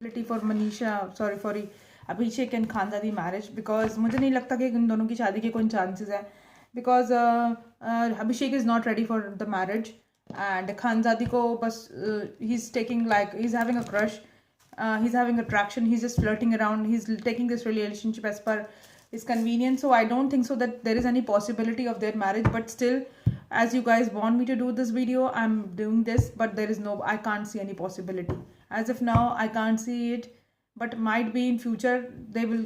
Possibility for Manisha sorry for Abhishek and खानदादी marriage, because मुझे नहीं लगता कि इन दोनों की शादी के कोई चांसेस हैं, because Abhishek is not ready for the marriage and खानदादी को बस ही is taking like he is having a crush, he's having attraction, he's just flirting around, he's taking this relationship as per his convenience. So I don't think so that there is any possibility of their marriage, but still, as you guys want me to do this video, I'm doing this, but there is no, I can't see any possibility as of now. I can't see it, but might be in future they will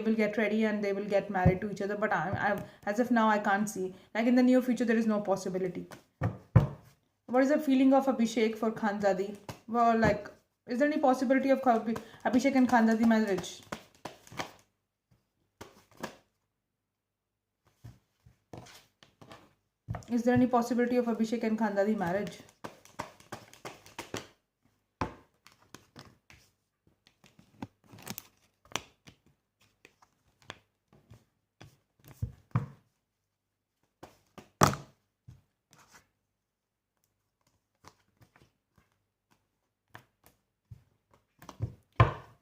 will get ready and they will get married to each other, but I as of now I can't see, like in the near future there is no possibility. What is the feeling of Abhishek for Khanzadi? Well, like, is there any possibility of Abhishek and Khanzadi marriage? Is there any possibility of Abhishek and Khanzadi marriage?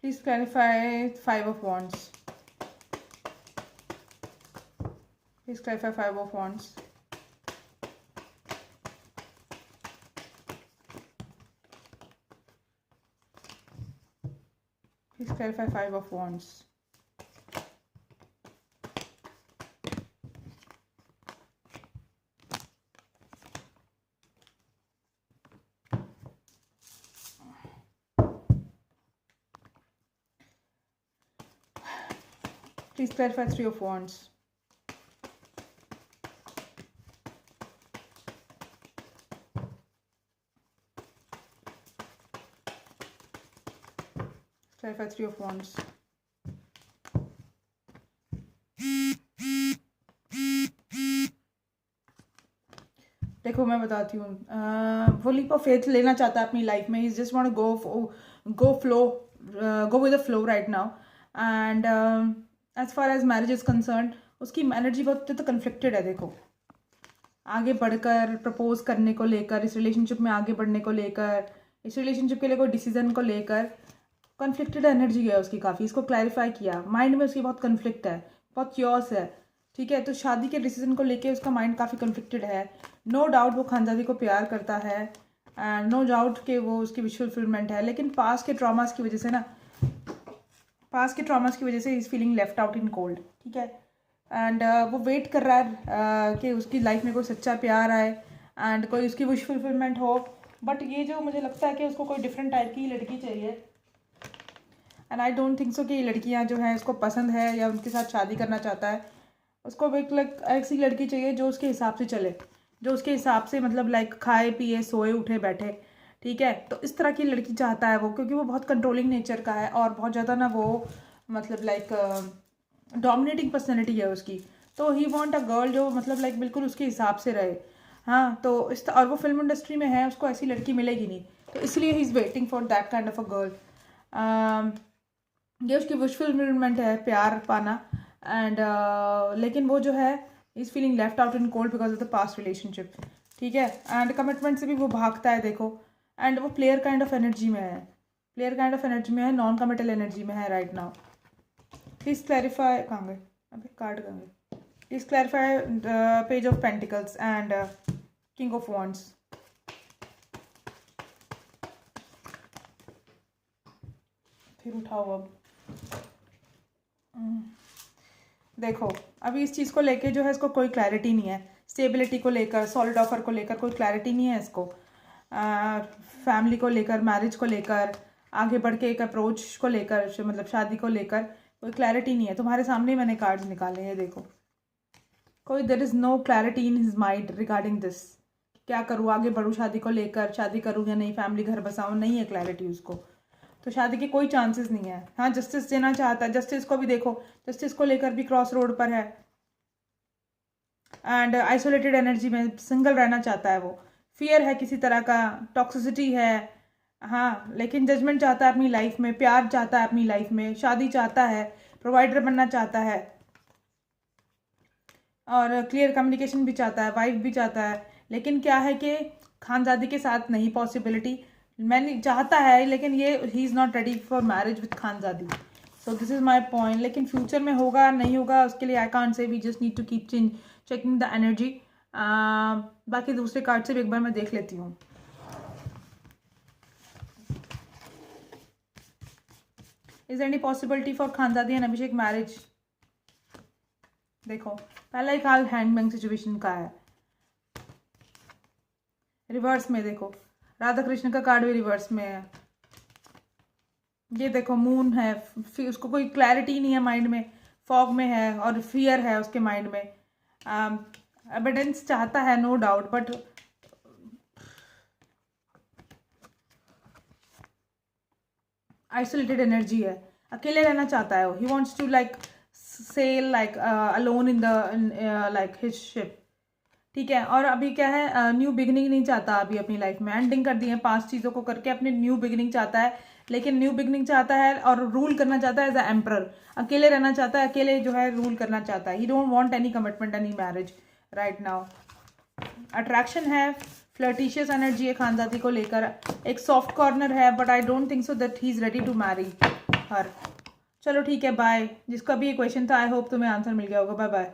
Please clarify Five of Wands. Please clarify Five of Wands. Please clarify Five of Wands. Please clarify Three of Wands. Clarify Three of Wands. देखो मैं बताती हूँ, वो leap of faith लेना चाहता है अपनी life में. He just want go with the flow right now. And as far as marriage is concern, उसकी एनर्जी बहुत तो कन्फ्लिक्टेड है. देखो, आगे बढ़कर प्रपोज करने को लेकर, इस रिलेशनशिप में आगे बढ़ने को लेकर, इस रिलेशनशिप के लिए कोई डिसीजन को लेकर कन्फ्लिक्टेड एनर्जी है उसकी काफ़ी. इसको क्लैरिफाई किया, माइंड में उसकी बहुत कन्फ्लिक्ट है, बहुत क्योस है. ठीक है, तो शादी के डिसीजन को लेके उसका माइंड काफ़ी कन्फ्लिक्टेड है. नो डाउट वो खानदादी को प्यार करता है एंड नो डाउट कि वो उसकी विश फुलफिलमेंट है, लेकिन पास्ट के ट्रॉमास की वजह से ना, पास्ट के ट्रॉमास की वजह से is feeling left out in cold. ठीक है, एंड वो वेट कर रहा है कि उसकी लाइफ में कोई सच्चा प्यार आए एंड कोई उसकी विश फुलफिलमेंट हो. बट ये जो मुझे लगता है कि उसको कोई डिफरेंट टाइप की लड़की चाहिए, एंड आई डोंट थिंक सो कि ये लड़कियाँ जो हैं उसको पसंद है या उनके साथ शादी करना चाहता है. उसको एक ऐसी लड़की चाहिए जो उसके हिसाब से चले, जो उसके हिसाब से मतलब लाइक खाए पिए सोए उठे बैठे. ठीक है, तो इस तरह की लड़की चाहता है वो, क्योंकि वो बहुत कंट्रोलिंग नेचर का है और बहुत ज़्यादा ना वो मतलब लाइक डोमिनेटिंग पर्सनैलिटी है उसकी. तो ही वांट अ गर्ल जो मतलब लाइक बिल्कुल उसके हिसाब से रहे. हाँ, तो और वो फिल्म इंडस्ट्री में है, उसको ऐसी लड़की मिलेगी नहीं, तो इसलिए he is waiting for that kind of a girl. ये उसकी विश फुलफिलमेंट है, प्यार पाना. एंड लेकिन वो जो है is feeling left out in cold because of the past relationship. ठीक है, एंड कमिटमेंट से भी वो भागता है. देखो, एंड वो प्लेयर काइंड ऑफ एनर्जी में है, प्लेयर काइंड ऑफ एनर्जी में है, नॉन कमिटल एनर्जी में है राइट नाउ. प्लीज़ क्लैरिफाई, कहाँ गए अभी कार्ड, कहाँ गए. Please clarify page of pentacles and king of wands. फिर उठाओ अब. देखो, अभी इस चीज़ को लेके जो है इसको कोई क्लैरिटी नहीं है. स्टेबिलिटी को लेकर, सॉलिड ऑफर को लेकर कोई क्लैरिटी नहीं है इसको. फैमिली को लेकर, मैरिज को लेकर, आगे बढ़ के एक अप्रोच को लेकर, मतलब शादी को लेकर कोई क्लैरिटी नहीं है. तुम्हारे सामने मैंने कार्ड्स निकाले हैं, देखो, कोई there is no clarity in his mind regarding this. क्या करूँ, आगे बढ़ूँ शादी को लेकर, शादी करूँ या नहीं, फैमिली घर बसाऊँ, नहीं है क्लैरिटी उसको. तो शादी के कोई चांसेस नहीं है. हाँ, जस्टिस देना चाहता है, जस्टिस को भी देखो, जस्टिस को लेकर भी क्रॉस रोड पर है एंड आइसोलेटेड एनर्जी में सिंगल रहना चाहता है वो. फियर है किसी तरह का, टॉक्सिसिटी है. हाँ, लेकिन जजमेंट चाहता है अपनी लाइफ में, प्यार चाहता है अपनी लाइफ में, शादी चाहता है, प्रोवाइडर बनना चाहता है और क्लियर कम्युनिकेशन भी चाहता है, वाइफ भी चाहता है. लेकिन क्या है कि खानदादी के साथ नहीं पॉसिबिलिटी. मैंने चाहता है लेकिन ये he is not ready for marriage with Khanzadi. So this is my point. लेकिन फ्यूचर में होगा नहीं होगा उसके लिए I can't say. We just need to keep checking the energy. बाकी दूसरे कार्ड से भी एक बार मैं देख लेती हूँ. Is any possibility for Khanzaadi and Abhishek marriage? देखो पहला ही कार्ड हैंडमैन सिचुएशन का है. रिवर्स में देखो राधा कृष्ण का कार्ड भी रिवर्स में है. ये देखो मून है. फिर उसको कोई क्लैरिटी नहीं है माइंड में, फॉग में है और फियर है उसके माइंड में. एविडेंस चाहता है no doubt, but isolated energy है. अकेले रहना चाहता है. He wants to like sail like alone in the like his ship. ठीक है. और अभी क्या है, न्यू बिगिनिंग नहीं चाहता अभी अपनी लाइफ में. एंडिंग कर दी है 5 चीज़ों को करके. अपनी न्यू बिगिनिंग चाहता है, लेकिन न्यू बिगिनिंग चाहता है और रूल करना चाहता है एज अ एम्परर. अकेले रहना चाहता है, अकेले जो है रूल करना चाहता है. He don't want any commitment, any marriage right now. Attraction है, फ्लर्टिशियस एनर्जी है खानजादी को लेकर. एक सॉफ्ट कॉर्नर है, but I don't think so that he is ready to marry her. चलो ठीक है, बाय. जिसका भी ये क्वेश्चन था आई होप तुम्हें आंसर मिल गया होगा. Bye bye.